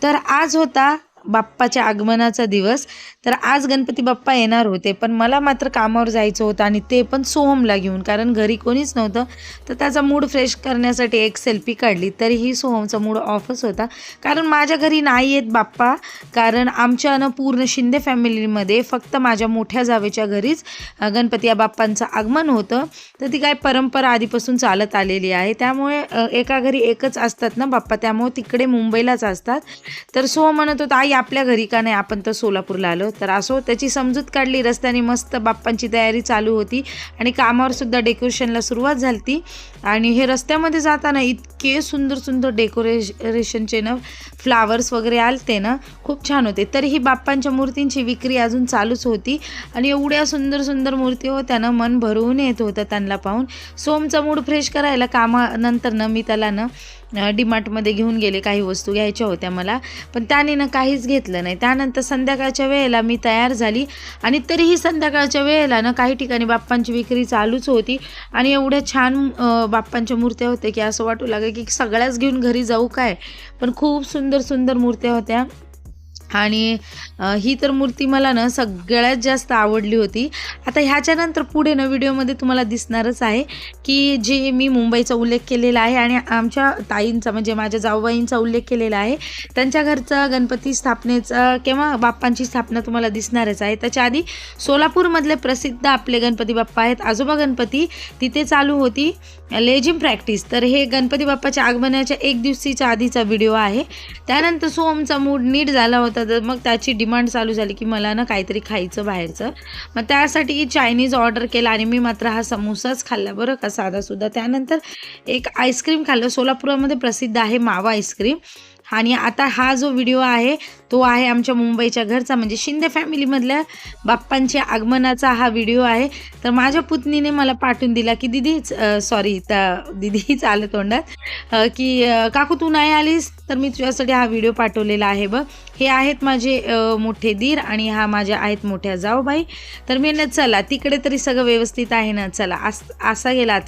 तर आज होता बाप्पाच्या आगमनाचा दिवस. तर आज गणपती बाप्पा येणार होते, पण मला मात्र कामावर जायचं होतं आणि ते पण सोहमला घेऊन, कारण घरी कोणीच नव्हतं. तर त्याचा मूड फ्रेश करण्यासाठी एक सेल्फी काढली. तरीही सोहमचा मूड ऑफच होता, कारण माझ्या घरी नाही येत बाप्पा. कारण आमच्या पूर्ण शिंदे फॅमिलीमध्ये फक्त माझ्या मोठ्या जावेच्या घरीच गणपती या बाप्पांचं आगमन होतं. तर ती काय परंपरा आधीपासून चालत आलेली आहे. त्यामुळे एका घरी एकच असतात ना बाप्पा, त्यामुळे तिकडे मुंबईलाच असतात. तर सोहम म्हणत होता, आई आपल्या घरी का नाही, आपण तर सोलापूरला आलो. तर असो त्याची समजूत काढली. रस्त्याने मस्त बाप्पांची तयारी चालू होती आणि कामावर सुद्धा डेकोरेशनला सुरुवात झाली. आणि हे रस्त्यामध्ये जाताना इतके सुंदर सुंदर डेकोरेशनचे ना फ्लावर्स वगैरे आलते ना, खूप छान होते. तरीही बाप्पांच्या मूर्तींची विक्री अजून चालूच होती आणि एवढ्या सुंदर सुंदर मूर्ती होत्या ना, मन भरून येत होतं त्यांना पाहून. सोमचा मूड फ्रेश करायला कामानंतर ना मी त्याला ना डीमार्टमध्ये घेऊन गेले. काही वस्तू घ्यायच्या होत्या मला, पण त्याने ना काहीच घेतलं नाही. त्यानंतर संध्याकाळच्या वेळेला मी तयार झाली आणि तरीही संध्याकाळच्या वेळेला ना काही ठिकाणी बाप्पांची विक्री चालूच होती आणि एवढ्या छान बाप्पांच्या मूर्त्या होत्या की असं वाटू लागलं की सगळ्याच घेऊन घरी जाऊ काय. पण खूप सुंदर सुंदर मूर्त्या होत्या आणि ही तर मूर्ती मला ना सगळ्यात जास्त आवडली होती. आता ह्याच्यानंतर पुढे ना व्हिडिओमध्ये तुम्हाला दिसणारच आहे की जे मी मुंबईचा उल्लेख केलेला आहे आणि आमच्या ताईंचा म्हणजे माझ्या जाऊबाईंचा उल्लेख केलेला आहे. त्यांच्या घरचा गणपती स्थापनेचा किंवा बाप्पांची स्थापना तुम्हाला दिसणारच आहे. त्याच्या आधी सोलापूरमधले प्रसिद्ध आपले गणपती बाप्पा आहेत आजोबा गणपती, तिथे चालू होती लेझिम प्रॅक्टिस. तर हे गणपती बाप्पाच्या आगमनाच्या एक दिवशीच्या आधीचा व्हिडिओ आहे. त्यानंतर सोमचा मूड नीट झाला होता, तर मग त्याची डिमांड चालू झाली की मला ना काहीतरी खायचं बाहेरचं. मग त्यासाठी चायनीज ऑर्डर केला आणि मी मात्र हा समोसाच खाल्ला बरं का, साधासुद्धा. त्यानंतर एक आईस्क्रीम खाल्लं. सोलापुरामध्ये प्रसिद्ध आहे मावा आईस्क्रीम. आणि आता हा जो व्हिडिओ आहे तो आहे आमच्या मुंबईच्या घरचा, म्हणजे शिंदे फॅमिलीमधल्या बाप्पांच्या आगमनाचा हा व्हिडिओ आहे. तर माझ्या पुतणीने मला पाठवून दिला की दीदीच आलं तोंडात की काकू तू नाही आलीस तर मी तुझ्यासाठी हा व्हिडिओ पाठवलेला आहे बघ. हे आहेत माझे मोठे दीर आणि हा माझ्या आहेत मोठ्या जाऊबाई. तर मी ना चला तिकडे तरी सगळं व्यवस्थित आहे ना, चला असा गेला